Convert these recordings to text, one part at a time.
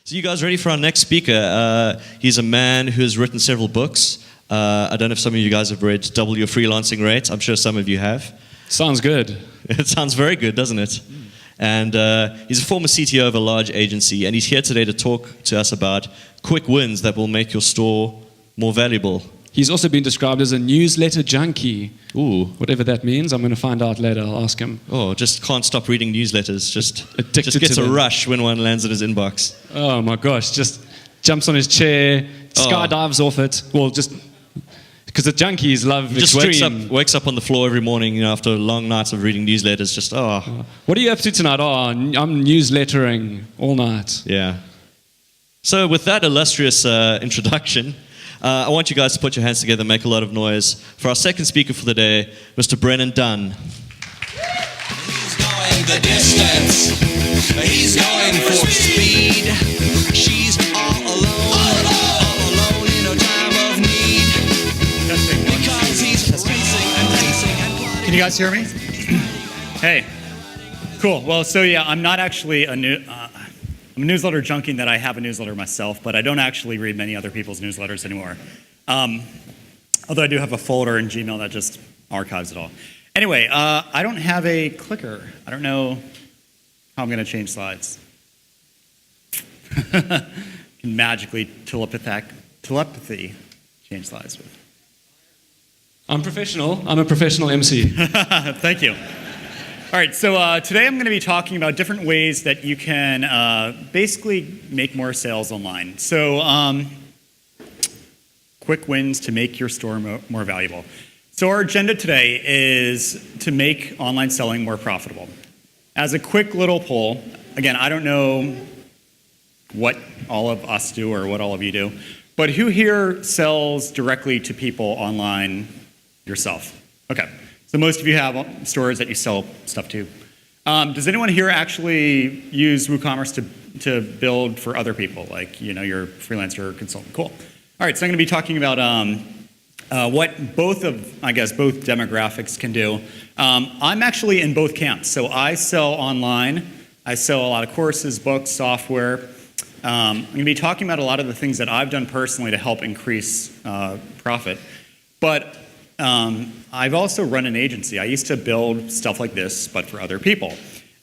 So you guys ready for our next speaker? He's a man who has written several books. I don't know if some of you guys have read Double Your Freelancing Rate. I'm sure some of you have. Sounds good. It sounds very good, doesn't it? And he's a former CTO of a large agency, and he's here today to talk to us about quick wins that will make your store more valuable. He's also been described as a newsletter junkie. Ooh. Whatever that means, I'm going to find out later. I'll ask him. Oh, just can't stop reading newsletters. Just Addicted gets to a them. rush when one lands in his inbox. Oh my gosh, just jumps on his chair, skydives off it. Well, just because the junkies love He extreme. just wakes up on the floor every morning, after long nights of reading newsletters. Just What are you up to tonight? Oh, I'm newslettering all night. yeah. So with that illustrious introduction, I want you guys to put your hands together and make a lot of noise for our second speaker for the day, Mr. Brennan Dunn. He's going the distance. He's going for speed. She's all alone in a time of need. Because he's racing and racing and plotting. Can you guys hear me? Hey. Cool. Well, so yeah, I'm not actually I'm a newsletter junkie in that I have a newsletter myself, but I don't actually read many other people's newsletters anymore. Although I do have a folder in Gmail that just archives it all. Anyway, I don't have a clicker. I don't know how I'm going to change slides. Can magically telepathy change slides with. I'm professional. I'm a professional MC. Thank you. All right, so today I'm going to be talking about different ways that you can basically make more sales online. So quick wins to make your store more valuable. So our agenda today is to make online selling more profitable. As a quick little poll, again, I don't know what all of us do or what all of you do, but who here sells directly to people online yourself? Okay. So most of you have stores that you sell stuff to. Does anyone here actually use WooCommerce to build for other people, like you're a freelancer or consultant? Cool. All right, so I'm going to be talking about what both demographics can do. I'm actually in both camps. So I sell online. I sell a lot of courses, books, software. I'm going to be talking about a lot of the things that I've done personally to help increase profit. But I've also run an agency. I used to build stuff like this, but for other people.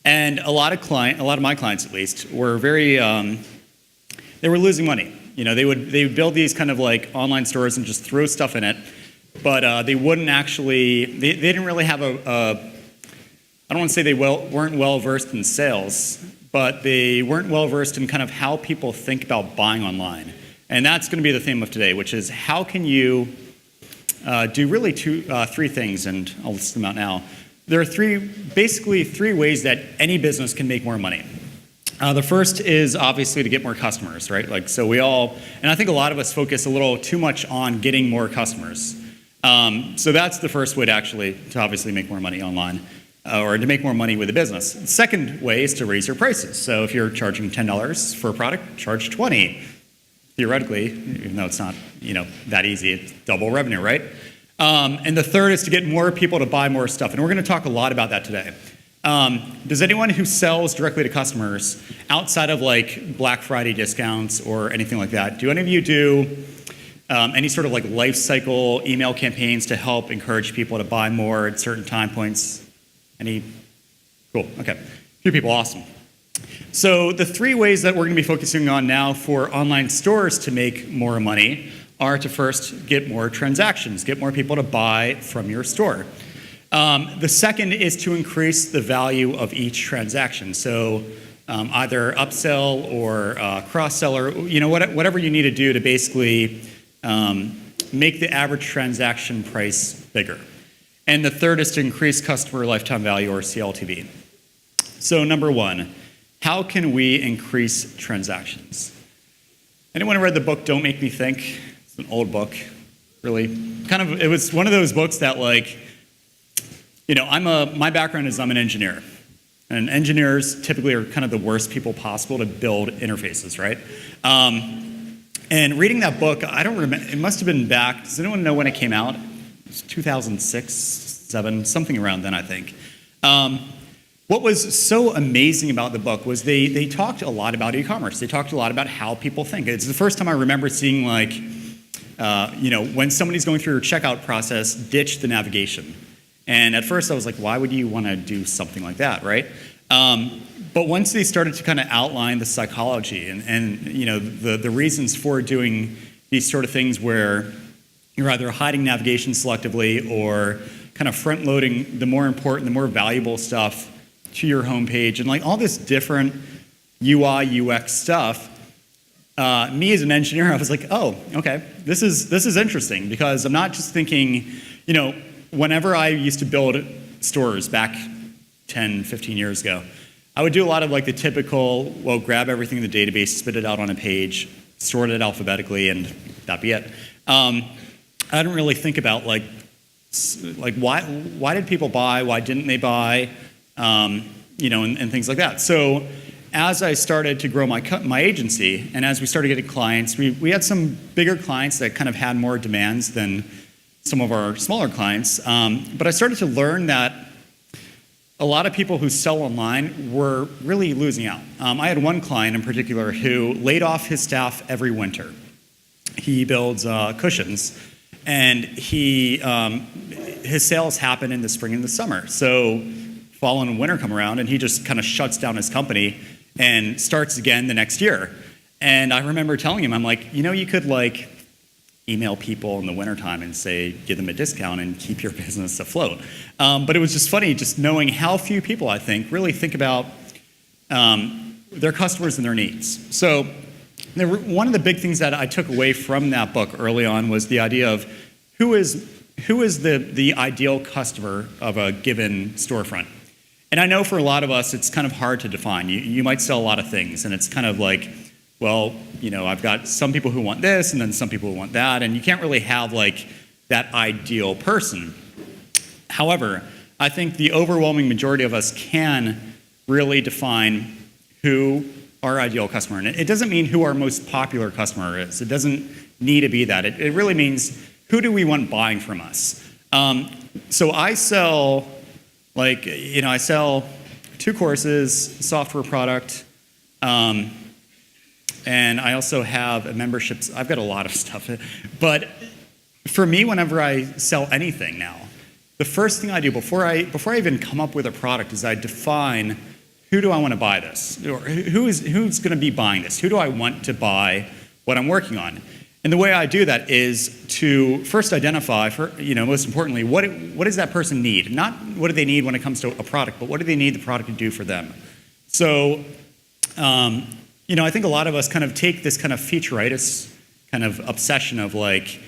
And a lot of my clients, at least, were very they were losing money. They would build these kind of like online stores and just throw stuff in it, but they wouldn't actually. They didn't really have I don't want to say they weren't well versed in sales, but they weren't well versed in kind of how people think about buying online. And that's going to be the theme of today, which is how can you do really three things, and I'll list them out now. There are basically three ways that any business can make more money. The first is obviously to get more customers, right? And I think a lot of us focus a little too much on getting more customers. So that's the first way to obviously make more money online, or to make more money with a business. The second way is to raise your prices. So if you're charging $10 for a product, charge $20. Theoretically, even though it's not that easy, it's double revenue, right? And the third is to get more people to buy more stuff. And we're going to talk a lot about that today. Does anyone who sells directly to customers, outside of like Black Friday discounts or anything like that, do any of you do any sort of like life cycle email campaigns to help encourage people to buy more at certain time points? Any? Cool, okay. A few people, awesome. So the three ways that we're going to be focusing on now for online stores to make more money are to first get more transactions, get more people to buy from your store. The second is to increase the value of each transaction. So either upsell or cross-sell, or whatever you need to do to basically make the average transaction price bigger. And the third is to increase customer lifetime value, or CLTV. So number one, how can we increase transactions? Anyone read the book Don't Make Me Think? It's an old book, really. It was one of those books that my background is I'm an engineer. And engineers typically are kind of the worst people possible to build interfaces, right? And reading that book, I don't remember, it must have been back, does anyone know when it came out? It was 2006, 2007, something around then, I think. what was so amazing about the book was they talked a lot about e-commerce. They talked a lot about how people think. It's the first time I remember seeing like, when somebody's going through your checkout process, ditch the navigation. And at first I was like, why would you want to do something like that, right? But once they started to kind of outline the psychology and the reasons for doing these sort of things where you're either hiding navigation selectively or kind of front-loading the more important, the more valuable stuff to your homepage, and like all this different UI, UX stuff, me as an engineer, I was like, oh, okay, this is interesting, because I'm not just thinking, whenever I used to build stores back 10, 15 years ago, I would do a lot of like the typical, grab everything in the database, spit it out on a page, sort it alphabetically, and that'd be it. I didn't really think about like why did people buy, why didn't they buy, and things like that. So as I started to grow my agency, and as we started getting clients, we had some bigger clients that kind of had more demands than some of our smaller clients. But I started to learn that a lot of people who sell online were really losing out. I had one client in particular who laid off his staff every winter. He builds cushions, and his sales happen in the spring and the summer. So fall and winter come around, and he just kind of shuts down his company and starts again the next year. And I remember telling him, I'm like, you could like email people in the wintertime and say, give them a discount and keep your business afloat. But it was just funny just knowing how few people, I think, really think about their customers and their needs. So one of the big things that I took away from that book early on was the idea of who is the ideal customer of a given storefront. And I know for a lot of us, it's kind of hard to define. You might sell a lot of things, and it's kind of like, I've got some people who want this, and then some people who want that, and you can't really have like that ideal person. However, I think the overwhelming majority of us can really define who our ideal customer is. And it doesn't mean who our most popular customer is. It doesn't need to be that. It really means who do we want buying from us. So I sell, I sell 2 courses, software product, and I also have a membership. I've got a lot of stuff. But for me, whenever I sell anything now, the first thing I do before I even come up with a product is I define who do I want to buy this, or who's going to be buying this? Who do I want to buy what I'm working on? And the way I do that is to first identify, most importantly, what does that person need? Not what do they need when it comes to a product, but what do they need the product to do for them? So, I think a lot of us kind of take this kind of featureitis kind of obsession of like,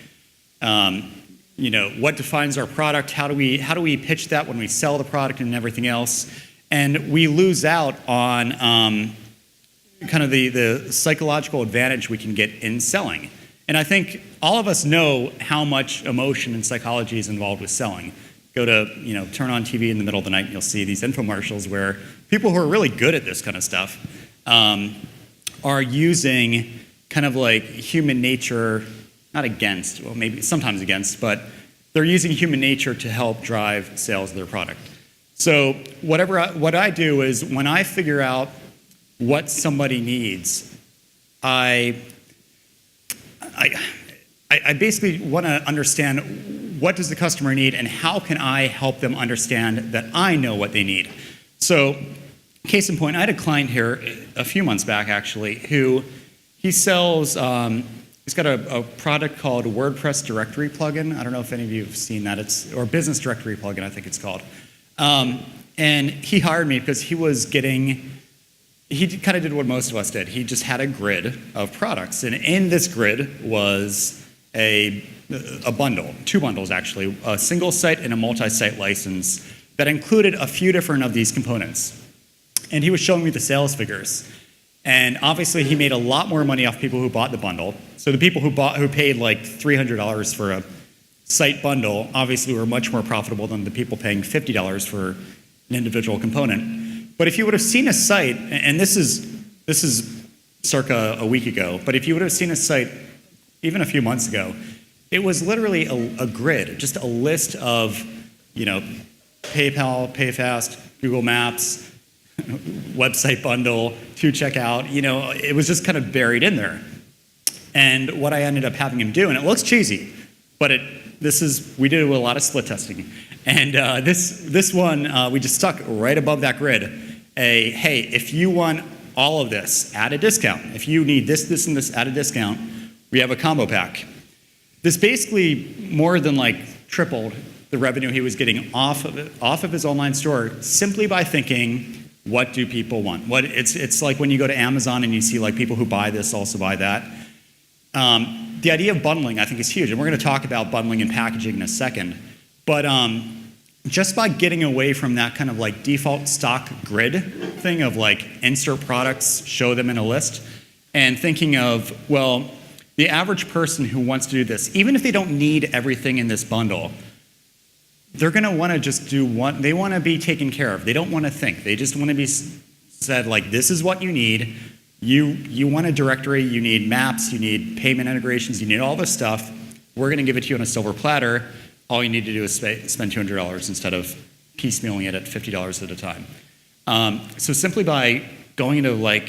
what defines our product? How do we pitch that when we sell the product and everything else? And we lose out on kind of the psychological advantage we can get in selling. And I think all of us know how much emotion and psychology is involved with selling. Go to, turn on TV in the middle of the night and you'll see these infomercials where people who are really good at this kind of stuff are using kind of like human nature, not against, well, maybe sometimes against, but they're using human nature to help drive sales of their product. So what I do is when I figure out what somebody needs, I basically want to understand what does the customer need and how can I help them understand that I know what they need. So case in point, I had a client here a few months back actually who he sells, he's got a product called WordPress Directory Plugin. I don't know if any of you have seen that. Or Business Directory Plugin, I think it's called. And he hired me because he kind of did what most of us did. He just had a grid of products. And in this grid was a bundle, 2 bundles actually, a single site and a multi-site license that included a few different of these components. And he was showing me the sales figures. And obviously he made a lot more money off people who bought the bundle. So the people who paid like $300 for a site bundle obviously were much more profitable than the people paying $50 for an individual component. But if you would have seen a site, and this is circa a week ago, but if you would have seen a site even a few months ago, it was literally a grid, just a list of, PayPal, PayFast, Google Maps, website bundle, to checkout. It was just kind of buried in there. And what I ended up having him do, and it looks cheesy, but we did a lot of split testing. And this one, we just stuck right above that grid. Hey, if you want all of this at a discount, if you need this, and this at a discount, we have a combo pack. This basically more than tripled the revenue he was getting off of his online store simply by thinking, what do people want? It's like when you go to Amazon and you see people who buy this also buy that. The idea of bundling, I think, is huge, and we're going to talk about bundling and packaging in a second. But just by getting away from that kind of default stock grid thing of insert products, show them in a list, and thinking of, well, the average person who wants to do this, even if they don't need everything in this bundle, they're going to want to just do one. They want to be taken care of. They don't want to think. They just want to be said, this is what you need. You want a directory, you need maps, you need payment integrations, you need all this stuff. We're going to give it to you on a silver platter. All you need to do is spend $200 instead of piecemealing it at $50 at a time. So simply by going into how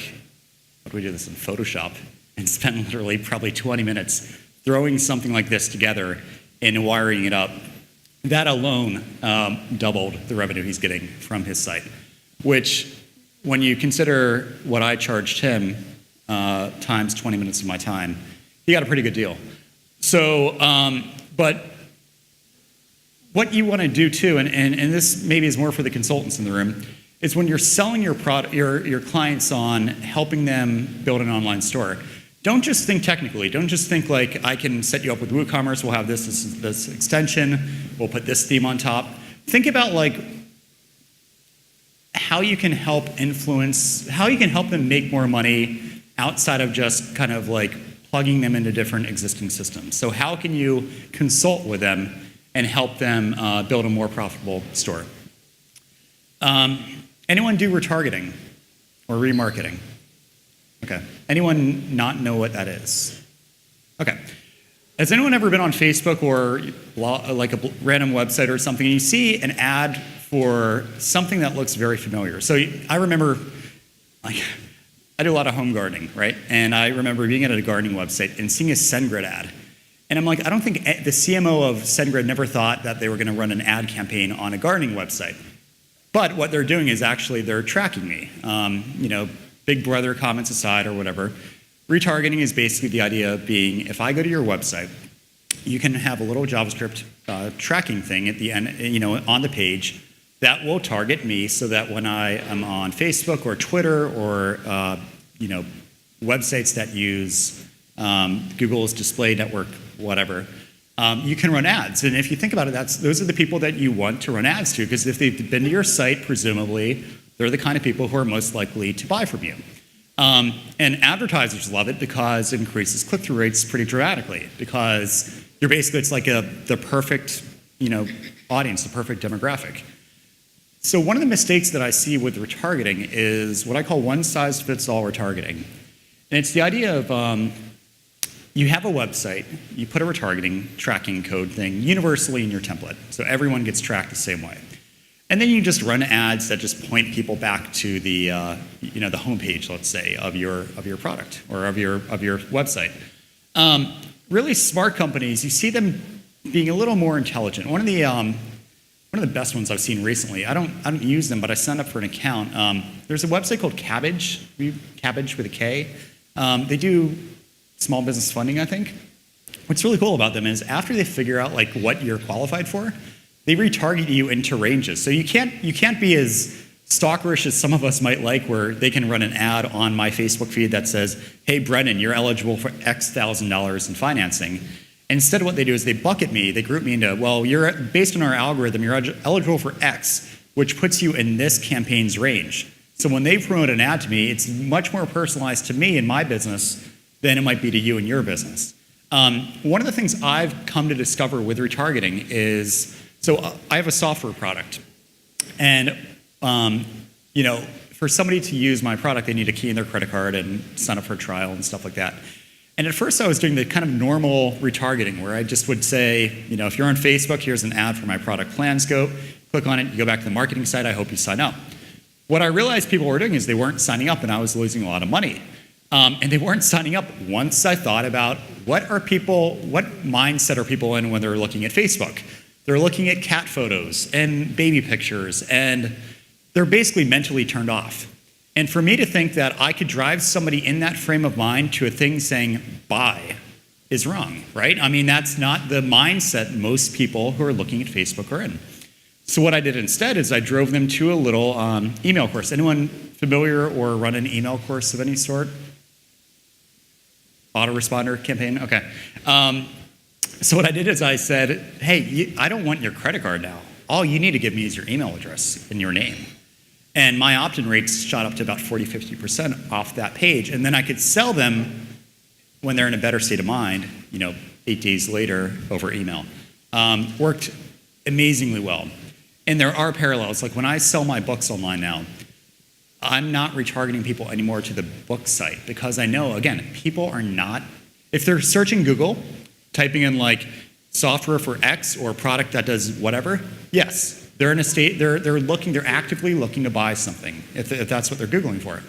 do we do this in Photoshop and spend literally probably 20 minutes throwing something like this together and wiring it up, that alone doubled the revenue he's getting from his site, which when you consider what I charged him times 20 minutes of my time, he got a pretty good deal. So, but what you want to do too, and this maybe is more for the consultants in the room, is when you're selling your product, your clients on helping them build an online store, don't just think technically. Don't just think I can set you up with WooCommerce, we'll have this extension, we'll put this theme on top. Think about how you can help them make more money outside of just kind of plugging them into different existing systems. So how can you consult with them and help them build a more profitable store? Anyone do retargeting or remarketing? Okay. Anyone not know what that is? Okay. Has anyone ever been on Facebook or a random website or something, and you see an ad for something that looks very familiar? So I remember, I do a lot of home gardening, right? And I remember being at a gardening website and seeing a SendGrid ad. And I'm I don't think the CMO of SendGrid never thought that they were going to run an ad campaign on a gardening website. But what they're doing is actually they're tracking me. Big brother comments aside or whatever. Retargeting is basically the idea of being, if I go to your website, you can have a little JavaScript tracking thing at the end, on the page that will target me so that when I am on Facebook or Twitter or, websites that use Google's display network, whatever, you can run ads. And if you think about it, those are the people that you want to run ads to, because if they've been to your site, presumably, they're the kind of people who are most likely to buy from you. And advertisers love it because it increases click-through rates pretty dramatically, because you're basically, it's the perfect, audience, the perfect demographic. So one of the mistakes that I see with retargeting is what I call one-size-fits-all retargeting. And it's the idea of you have a website, you put a retargeting tracking code thing universally in your template, so everyone gets tracked the same way. And then you just run ads that just point people back to the the homepage, let's say, of your product or of your website. Really smart companies, you see them being a little more intelligent. One of the best ones I've seen recently, I don't use them, but I signed up for an account. There's a website called Cabbage, Cabbage with a K. They do small business funding, I think. What's really cool about them is after they figure out what you're qualified for, they retarget you into ranges. So you can't be as stalkerish as some of us might like, where they can run an ad on my Facebook feed that says, "Hey Brennan, you're eligible for X $1,000 in financing." Instead, what they do is they bucket me, they group me into, well, you're based on our algorithm, you're eligible for X, which puts you in this campaign's range. So when they promote an ad to me, it's much more personalized to me and my business than it might be to you and your business. One of the things I've come to discover with retargeting is, so I have a software product, and for somebody to use my product, they need to key in their credit card and sign up for a trial and stuff like that. And at first I was doing the kind of normal retargeting where I just would say, if you're on Facebook, here's an ad for my product plan scope. click on it, you go back to the marketing site, I hope you sign up. What I realized people were doing is they weren't signing up, and I was losing a lot of money. And they weren't signing up once I thought about what mindset are people in when they're looking at Facebook. They're looking at cat photos and baby pictures, and they're basically mentally turned off. And for me to think that I could drive somebody in that frame of mind to a thing saying buy is wrong, right? I mean, that's not the mindset most people who are looking at Facebook are in. So what I did instead is I drove them to a little email course. Anyone familiar or run an email course of any sort? Autoresponder campaign? Okay. So what I did is I said, hey, I don't want your credit card now. All you need to give me is your email address and your name. And my opt-in rates shot up to about 40, 50% off that page. And then I could sell them when they're in a better state of mind, 8 days later over email. Worked amazingly well. And there are parallels. Like when I sell my books online now, I'm not retargeting people anymore to the book site because I know, again, people are not, if they're searching Google, typing in like software for X or product that does whatever, yes, they're in a state, they're actively looking to buy something if that's what they're Googling for.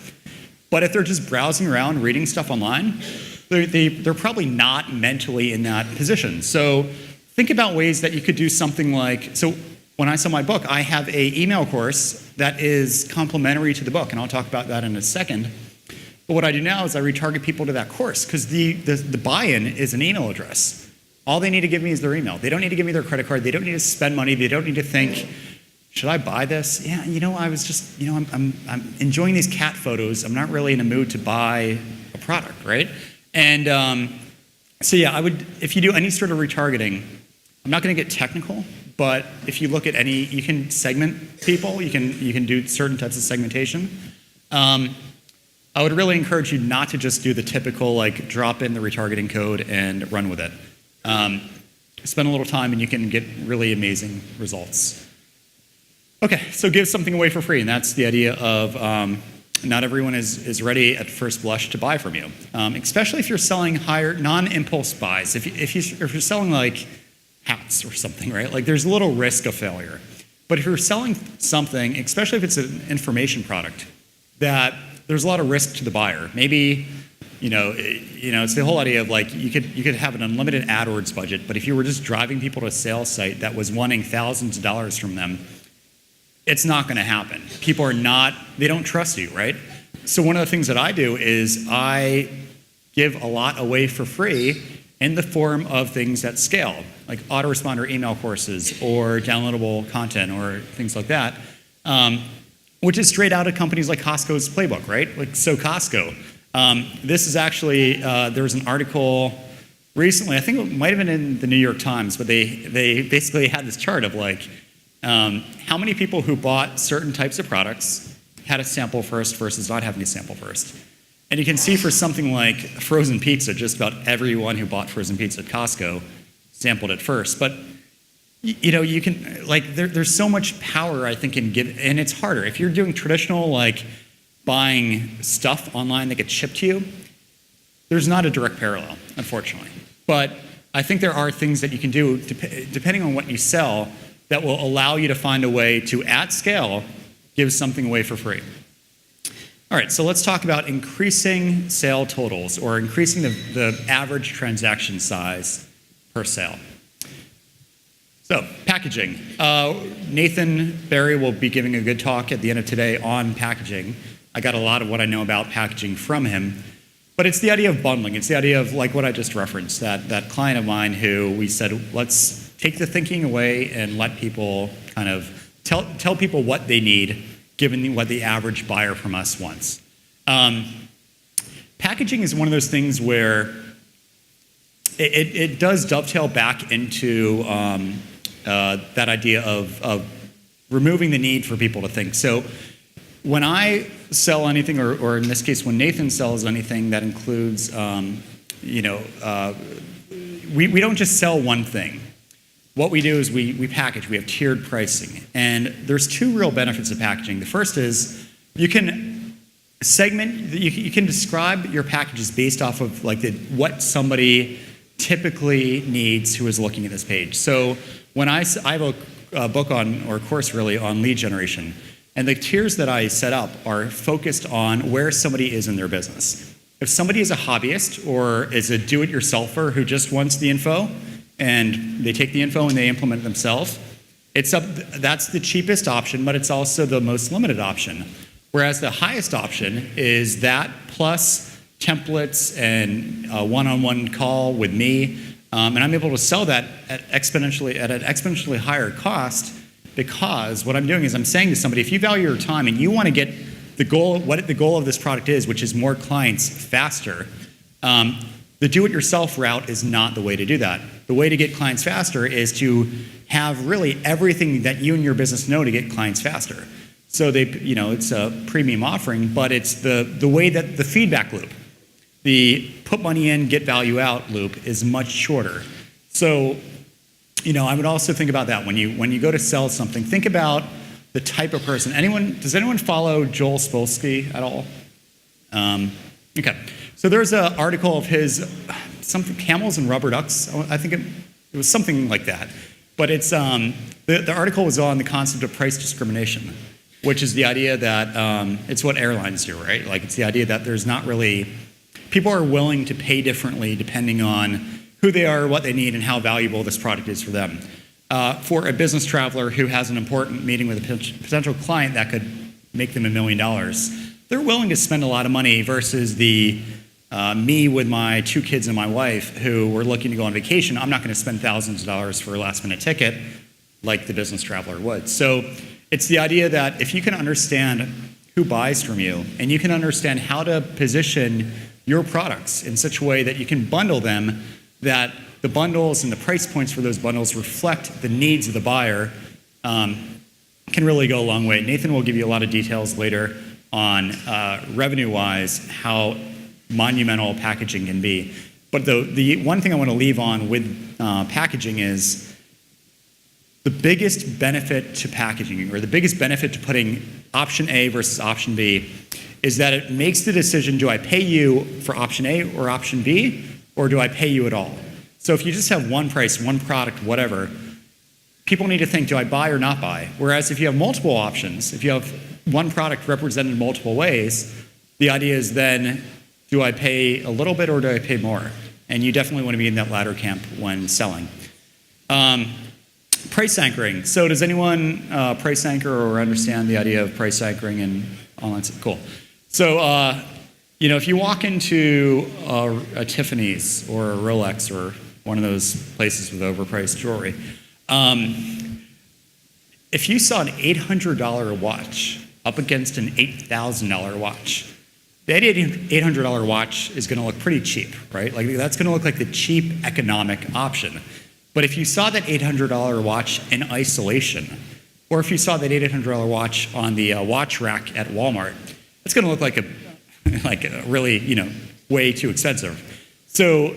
But if they're just browsing around, reading stuff online, they're probably not mentally in that position. So think about ways that you could do something like, so when I sell my book, I have an email course that is complementary to the book, and I'll talk about that in a second. But what I do now is I retarget people to that course because the buy-in is an email address. All they need to give me is their email. They don't need to give me their credit card. They don't need to spend money. They don't need to think, should I buy this? Yeah, I was just, I'm enjoying these cat photos. I'm not really in a mood to buy a product, right? And so yeah, if you do any sort of retargeting, I'm not going to get technical, but if you look at you can segment people. You can do certain types of segmentation. I would really encourage you not to just do the typical like drop in the retargeting code and run with it. Spend a little time and you can get really amazing results. Okay, so give something away for free, and that's the idea of not everyone is ready at first blush to buy from you, especially if you're selling higher non-impulse buys. If you're selling like hats or something, right? Like there's a little risk of failure. But if you're selling something, especially if it's an information product, that there's a lot of risk to the buyer. Maybe, it's the whole idea of like you could have an unlimited AdWords budget, but if you were just driving people to a sales site that was wanting thousands of dollars from them, it's not going to happen. People they don't trust you, right? So one of the things that I do is I give a lot away for free in the form of things that scale, like autoresponder email courses or downloadable content or things like that, which is straight out of companies like Costco's playbook, right? Like, so Costco. This is actually, there was an article recently, I think it might have been in the New York Times, but they basically had this chart of like, how many people who bought certain types of products had a sample first versus not having a sample first. And you can see for something like frozen pizza, just about everyone who bought frozen pizza at Costco sampled it first. But you can, like, there's so much power, I think, in giving, and it's harder. If you're doing traditional, like, buying stuff online that gets shipped to you, there's not a direct parallel, unfortunately. But I think there are things that you can do, depending on what you sell, that will allow you to find a way to, at scale, give something away for free. All right, so let's talk about increasing sale totals or increasing the average transaction size per sale. So, packaging. Nathan Barry will be giving a good talk at the end of today on packaging. I got a lot of what I know about packaging from him. But it's the idea of bundling. It's the idea of, like what I just referenced, that client of mine who we said, let's take the thinking away and let people kind of tell people what they need, given what the average buyer from us wants. Packaging is one of those things where it does dovetail back into that idea of removing the need for people to think. So when I sell anything, or in this case, when Nathan sells anything that includes, we don't just sell one thing. What we do is we package. We have tiered pricing. And there's two real benefits of packaging. The first is you can segment, you can describe your packages based off of like what somebody typically needs who is looking at this page. So when I have a book on, or course really, on lead generation. And the tiers that I set up are focused on where somebody is in their business. If somebody is a hobbyist or is a do-it-yourselfer who just wants the info and they take the info and they implement it themselves, that's the cheapest option, but it's also the most limited option. Whereas the highest option is that plus templates and a one-on-one call with me, and I'm able to sell that at an exponentially higher cost, because what I'm doing is I'm saying to somebody, if you value your time and you want to get what the goal of this product is, which is more clients faster, the do-it-yourself route is not the way to do that. The way to get clients faster is to have really everything that you and your business know to get clients faster. So it's a premium offering, but it's the way that the feedback loop, the put money in, get value out loop is much shorter. So, I would also think about that when you go to sell something. Think about the type of person. Does anyone follow Joel Spolsky at all? Okay. So there's an article of his, something camels and rubber ducks. I think it was something like that. But it's the article was on the concept of price discrimination, which is the idea that it's what airlines do, right? Like, it's the idea that there's not really, people are willing to pay differently depending on who they are, what they need, and how valuable this product is for them. For a business traveler who has an important meeting with a potential client that could make them $1 million, they're willing to spend a lot of money versus me with my 2 kids and my wife who were looking to go on vacation. I'm not going to spend thousands of dollars for a last-minute ticket like the business traveler would. So it's the idea that if you can understand who buys from you, and you can understand how to position your products in such a way that you can bundle them, that the bundles and the price points for those bundles reflect the needs of the buyer, can really go a long way. Nathan will give you a lot of details later on revenue-wise how monumental packaging can be. But the one thing I want to leave on with packaging is the biggest benefit to packaging, or the biggest benefit to putting option A versus option B, is that it makes the decision, do I pay you for option A or option B, or do I pay you at all? So if you just have one price, one product, whatever, people need to think, do I buy or not buy? Whereas if you have multiple options, if you have one product represented in multiple ways, the idea is then, do I pay a little bit or do I pay more? And you definitely want to be in that latter camp when selling. Price anchoring. So does anyone price anchor or understand the idea of price anchoring and online? Cool. So, if you walk into a Tiffany's or a Rolex or one of those places with overpriced jewelry, if you saw an $800 watch up against an $8,000 watch, that $800 watch is going to look pretty cheap, right? Like, that's going to look like the cheap economic option. But if you saw that $800 watch in isolation, or if you saw that $800 watch on the watch rack at Walmart, it's going to look like a really, way too expensive. So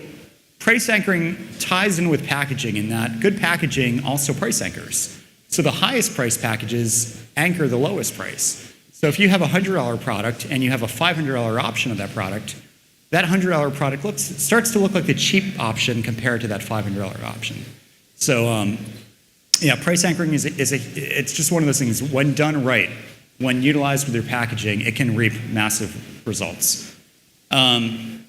price anchoring ties in with packaging in that good packaging also price anchors. So the highest price packages anchor the lowest price. So if you have a $100 product and you have a $500 option of that product, that $100 product starts to look like the cheap option compared to that $500 option. So price anchoring it's just one of those things. When done right, when utilized with your packaging, it can reap massive results. Okay,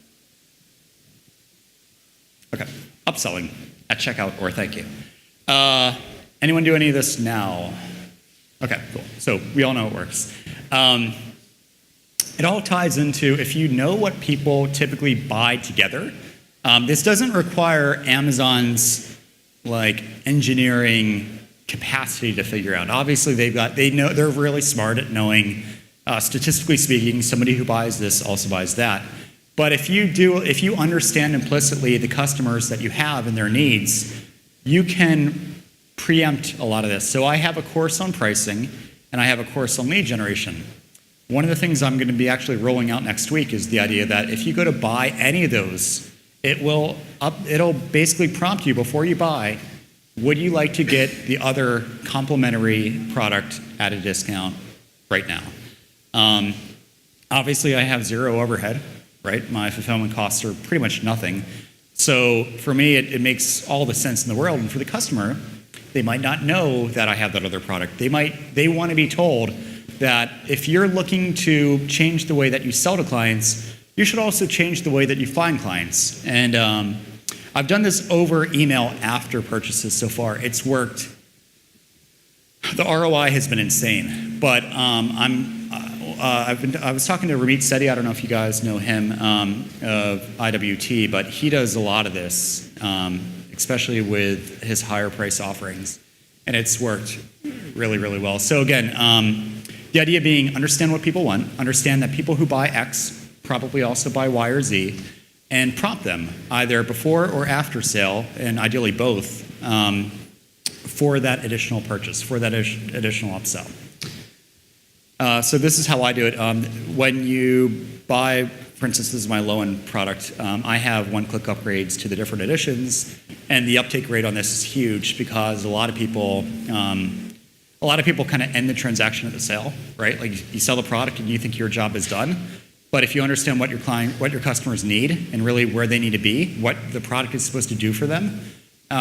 upselling at checkout or thank you. Anyone do any of this now? Okay, cool. So we all know it works. It all ties into, if you know what people typically buy together, this doesn't require Amazon's engineering capacity to figure out. Obviously, they're really smart at knowing, statistically speaking, somebody who buys this also buys that. But if you understand implicitly the customers that you have and their needs, you can preempt a lot of this. So I have a course on pricing, and I have a course on lead generation. One of the things I'm going to be actually rolling out next week is the idea that if you go to buy any of those, it'll basically prompt you before you buy, would you like to get the other complementary product at a discount right now? Obviously, I have zero overhead, right? My fulfillment costs are pretty much nothing. So for me, it makes all the sense in the world. And for the customer, They might not know that I have that other product. They want to be told that if you're looking to change the way that you sell to clients, you should also change the way that you find clients. And I've done this over email after purchases so far. It's worked. The ROI has been insane. But I was talking to Ramit Sethi. I don't know if you guys know him of IWT, but he does a lot of this, especially with his higher price offerings, and it's worked really, really well. So again, the idea being understand what people want, understand that people who buy X probably also buy Y or Z, and prompt them either before or after sale, and ideally both, for that additional purchase, for that additional upsell. So this is how I do it. When you buy, for instance, this is my low-end product, I have one-click upgrades to the different editions, and the uptake rate on this is huge because a lot of people kind of end the transaction at the sale, right? Like you sell the product and you think your job is done, but if you understand what your customers need and really where they need to be, what the product is supposed to do for them,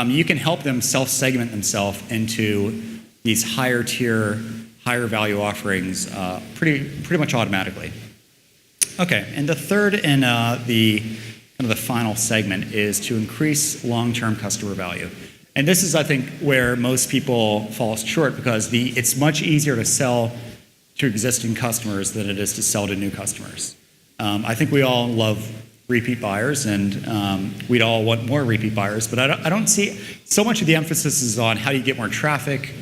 you can help them self-segment themselves into these higher tier, higher value offerings pretty much automatically. Okay, and the third and the final segment is to increase long-term customer value. And this is, I think, where most people fall short because it's much easier to sell to existing customers than it is to sell to new customers. I think we all love repeat buyers, and we'd all want more repeat buyers, but I don't see so much of the emphasis is on how do you get more traffic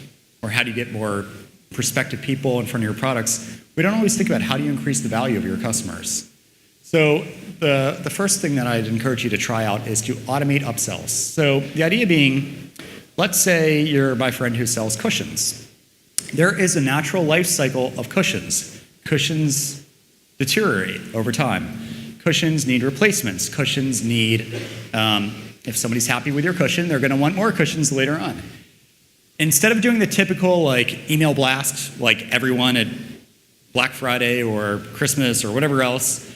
or how do you get more prospective people in front of your products. We don't always think about how do you increase the value of your customers. So the first thing that I'd encourage you to try out is to automate upsells. So the idea being, let's say you're my friend who sells cushions. There is a natural life cycle of cushions. Cushions deteriorate over time. Cushions need replacements. Cushions need, if somebody's happy with your cushion, they're going to want more cushions later on. Instead of doing the typical email blast, like everyone at Black Friday or Christmas or whatever else,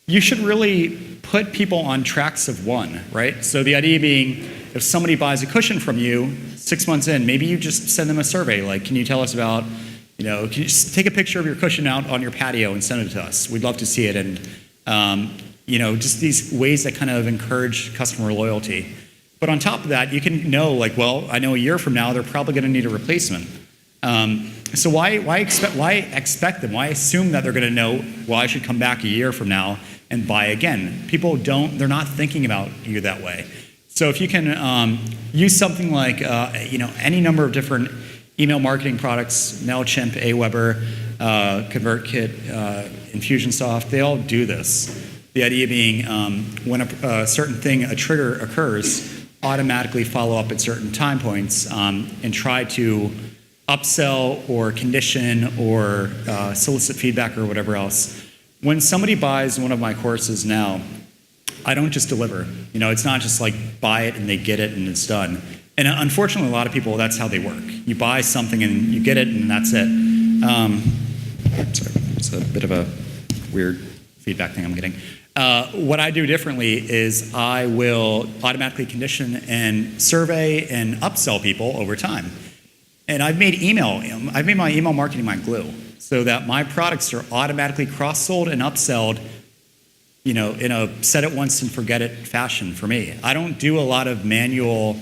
you should really put people on tracks of one, right? So the idea being, if somebody buys a cushion from you 6 months in, maybe you just send them a survey, like, can you tell us about, can you just take a picture of your cushion out on your patio and send it to us? We'd love to see it. And, just these ways that kind of encourage customer loyalty. But on top of that, you can know, I know a year from now, they're probably going to need a replacement. So why expect them? Why assume that they're going to know, well, I should come back a year from now and buy again? People they're not thinking about you that way. So if you can use something like, any number of different email marketing products, MailChimp, Aweber, ConvertKit, Infusionsoft, they all do this. The idea being when a certain thing, a trigger occurs, automatically follow up at certain time points and try to upsell or condition or solicit feedback or whatever else. When somebody buys one of my courses now, I don't just deliver. It's not just like buy it and they get it and it's done. And unfortunately, a lot of people, that's how they work. You buy something and you get it and that's it. Sorry, it's a bit of a weird feedback thing I'm getting. What I do differently is I will automatically condition and survey and upsell people over time. And I've made my email marketing my glue so that my products are automatically cross-sold and upselled, in a set it once and forget it fashion for me. I don't do a lot of manual,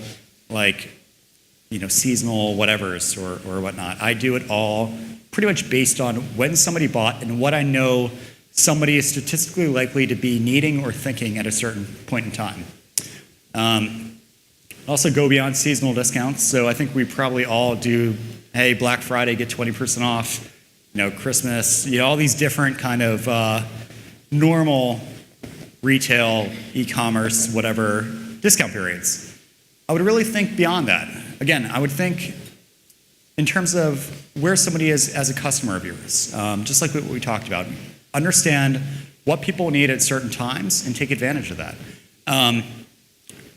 seasonal whatevers or whatnot. I do it all pretty much based on when somebody bought and what I know somebody is statistically likely to be needing or thinking at a certain point in time. Also go beyond seasonal discounts. So I think we probably all do, hey, Black Friday, get 20% off, Christmas, all these different kind of normal retail, e-commerce, whatever, discount periods. I would really think beyond that. Again, I would think in terms of where somebody is as a customer of yours, just like what we talked about. Understand what people need at certain times and take advantage of that.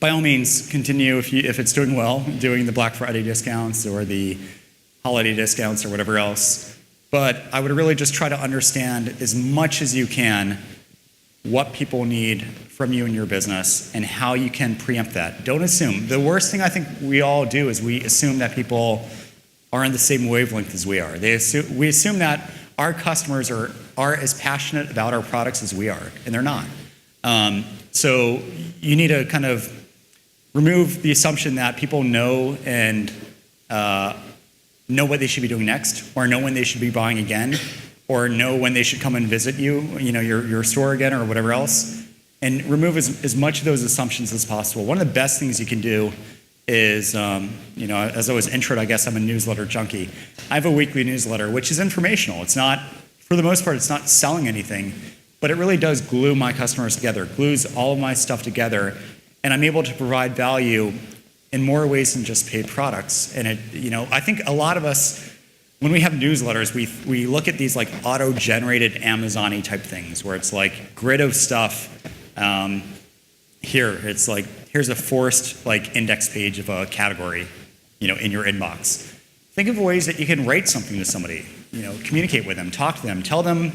By all means, continue if it's doing well, doing the Black Friday discounts or the holiday discounts or whatever else. But I would really just try to understand as much as you can what people need from you and your business and how you can preempt that. Don't assume. The worst thing I think we all do is we assume that people are on the same wavelength as we are. We assume that our customers are as passionate about our products as we are, and they're not. So you need to kind of remove the assumption that people know and know what they should be doing next, or know when they should be buying again, or know when they should come and visit your store again, or whatever else. And remove as much of those assumptions as possible. One of the best things you can do is, as I was introed, I guess I'm a newsletter junkie. I have a weekly newsletter, which is informational. It's not, for the most part, it's not selling anything, but it really does glue my customers together, glues all of my stuff together, and I'm able to provide value in more ways than just paid products. And I think a lot of us, when we have newsletters, we look at these like auto-generated Amazon-y type things, where it's like grid of stuff. Here, it's like, here's a forced like index page of a category, in your inbox. Think of ways that you can write something to somebody, communicate with them, talk to them, tell them,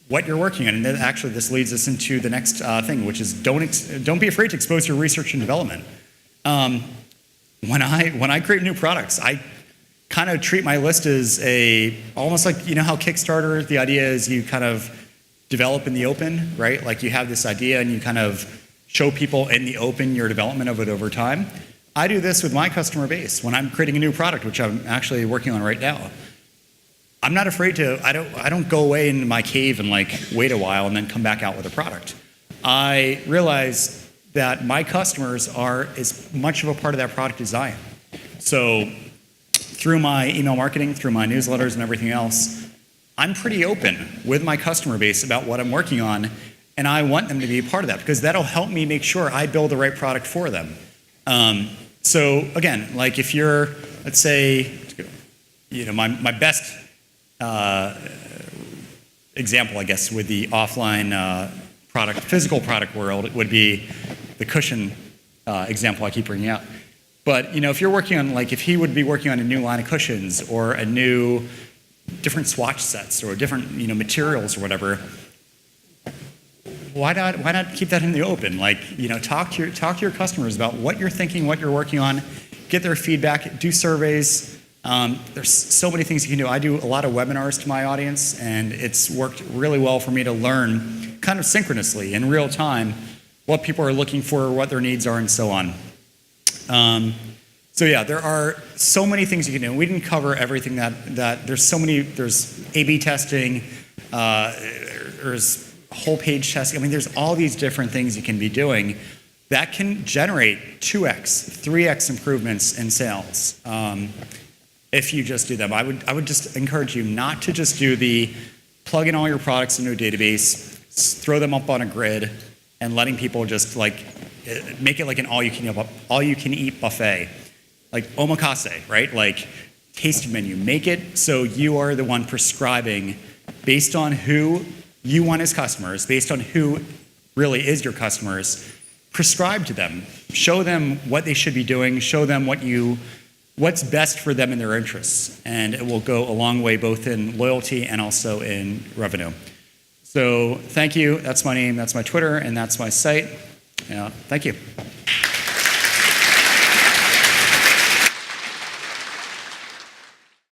what you're working on. And then actually this leads us into the next thing, which is don't be afraid to expose your research and development. When I create new products, I kind of treat my list as almost like, how Kickstarter, the idea is you kind of develop in the open, right? Like you have this idea and you kind of show people in the open your development of it over time. I do this with my customer base when I'm creating a new product, which I'm actually working on right now. I'm not afraid to, I don't go away into my cave and like wait a while and then come back out with a product. I realize that my customers are as much of a part of that product as I am. So through my email marketing, through my newsletters and everything else, I'm pretty open with my customer base about what I'm working on, and I want them to be a part of that because that'll help me make sure I build the right product for them. So again, like if you're, let's say, my best example, I guess, with the offline physical product world would be the cushion example I keep bringing out. But if you're working on, like if he would be working on a new line of cushions or a new different swatch sets or different materials or whatever, why not keep that in the open? Like talk to your customers about what you're thinking, what you're working on, get their feedback, do surveys. There's so many things you can do. I do a lot of webinars to my audience, and it's worked really well for me to learn kind of synchronously in real time what people are looking for, what their needs are, and so on. So yeah, there are so many things you can do. We didn't cover everything that there's A/B testing, there's whole page testing. I mean, there's all these different things you can be doing that can generate 2x, 3x improvements in sales if you just do them. I would just encourage you not to just do the plug in all your products into a database, throw them up on a grid, and letting people just like make it like an all-you-can-eat buffet. Like omakase, right? Like tasting menu. Make it so you are the one prescribing based on who you want as customers, based on who really is your customers. Prescribe to them. Show them what they should be doing. Show them what's best for them and their interests. And it will go a long way both in loyalty and also in revenue. So thank you. That's my name. That's my Twitter. And that's my site. Thank you.